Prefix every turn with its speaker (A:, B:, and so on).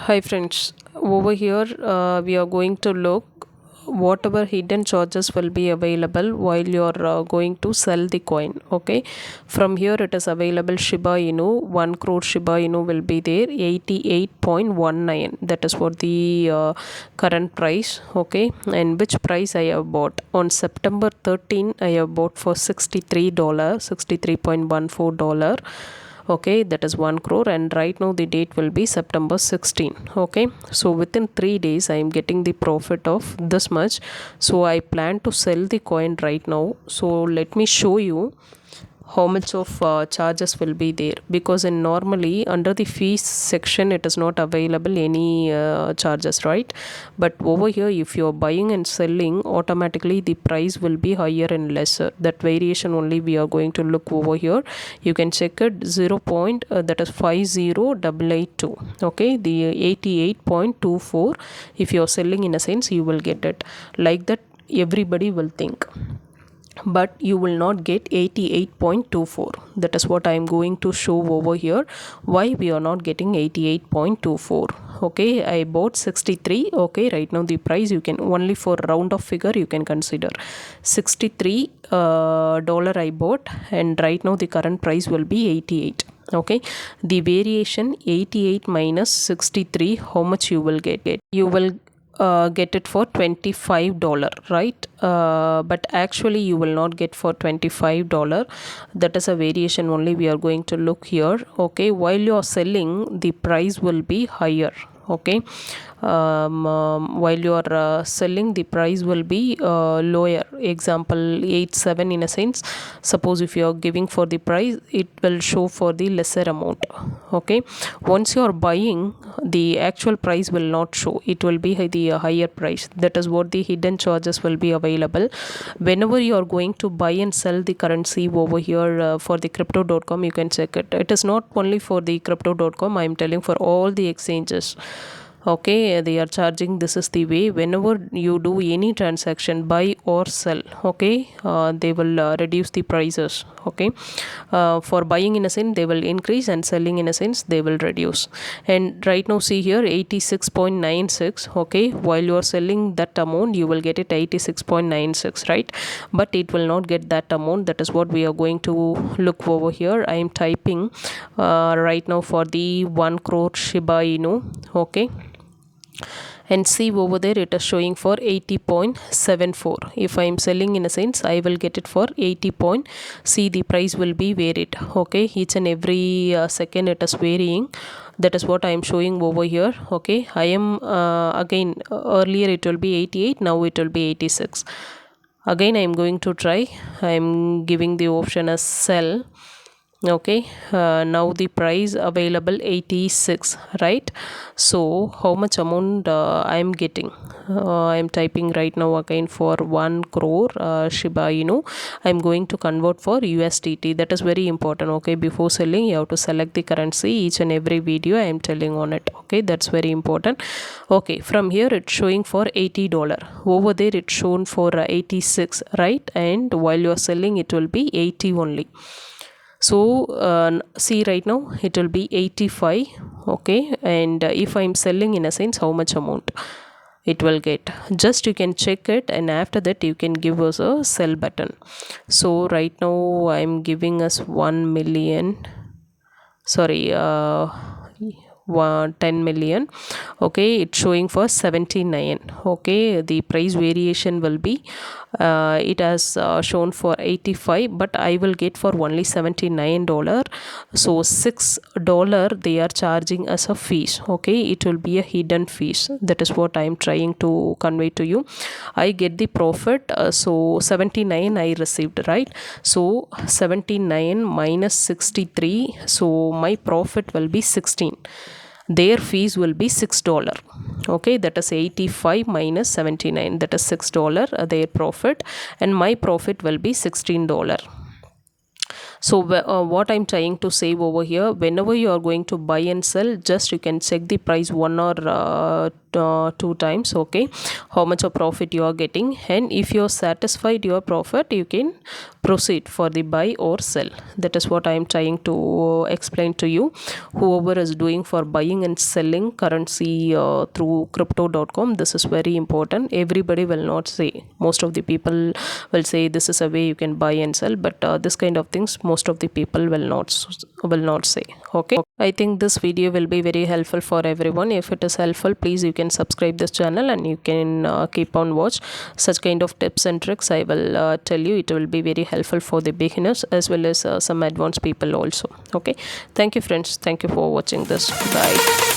A: Hi friends, over here we are going to look whatever hidden charges will be available while you're going to sell the coin. Okay, from here it is available Shiba Inu, 1 crore Shiba Inu will be there, 88.19, that is what the current price. Okay, and which price I have bought on September 13, I have bought for $63, $63.14. Okay, that is 1 crore, and right now the date will be September 16. Okay, so within 3 days I am getting the profit of this much, so I plan to sell the coin right now. So let me show you how much of charges will be there, because in normally under the fees section it is not available any charges, right? But over here if you are buying and selling, automatically the price will be higher and lesser. That variation only we are going to look over here. You can check it 0 point that is 50882. Okay, the 88.24, if you are selling, in a sense you will get it like that. Everybody will think, but you will not get 88.24. that is what I am going to show over here, why we are not getting 88.24. okay, I bought 63. okay, right now the price, you can only for round of figure you can consider 63 dollar I bought, and right now the current price will be 88. okay, the variation 88 minus 63, how much you will get? You will get it for $25, right? But actually you will not get for $25. that is a variation only we are going to look here. okay, while you are selling, the price will be higher. okay, while you are selling, the price will be lower. Example 87, in a sense, suppose if you are giving for the price, it will show for the lesser amount. okay, once you are buying, the actual price will not show, it will be the higher price. That is what the hidden charges will be available whenever you are going to buy and sell the currency over here. For the crypto.com you can check it. It is not only for the crypto.com, I am telling for all the exchanges. okay, they are charging. This is the way, whenever you do any transaction, buy or sell, okay, they will reduce the prices. okay, for buying, in a sense, they will increase, and selling, in a sense, they will reduce. And right now see here 86.96. okay, while you are selling that amount, you will get it 86.96, right? But it will not get that amount. That is what we are going to look over here. I am typing right now for the 1 crore Shiba Inu. okay, and see over there it is showing for 80.74. if I am selling, in a sense, I will get it for 80 point. See, the price will be varied. okay, each and every second it is varying. That is what I am showing over here. okay, I am again, earlier it will be 88, now it will be 86. again I am going to try. I am giving the option as sell. okay, now the price available 86, right? So how much amount I am getting? I am typing right now again for 1 crore Shiba Inu. I am going to convert for USDT. That is very important. okay, before selling you have to select the currency. Each and every video I am telling on it. okay, that's very important. okay, from here it's showing for $80. over there it's shown for 86, right? And while you are selling, it will be 80 only. So see, right now it will be 85. okay, and if I'm selling, in a sense, how much amount it will get, just you can check it, and after that you can give us a sell button. So right now I'm giving us 1 million, sorry, 10 million. okay, it's showing for 79. okay, the price variation will be it has shown for 85, but I will get for only $79. so $6 they are charging as a fees. okay, it will be a hidden fees. That is what I am trying to convey to you. I get the profit, so 79 I received, right? so 79 minus 63, so my profit will be 16. Their fees will be $6. okay, that is 85 minus 79, that is $6 their profit, and my profit will be $16. so what I'm trying to say over here, whenever you are going to buy and sell, just you can check the price 1 or two times. Okay, how much of profit you are getting, and if you are satisfied your profit, you can proceed for the buy or sell. That is what I am trying to explain to you. Whoever is doing for buying and selling currency through crypto.com, this is very important. Everybody will not say, most of the people will say this is a way you can buy and sell, but this kind of things most of the people will not say. Okay, I think this video will be very helpful for everyone. If it is helpful, please you can subscribe this channel, and you can keep on watch such kind of tips and tricks. I will tell you, it will be very helpful for the beginners as well as some advanced people also. Okay, thank you friends, thank you for watching this. Bye.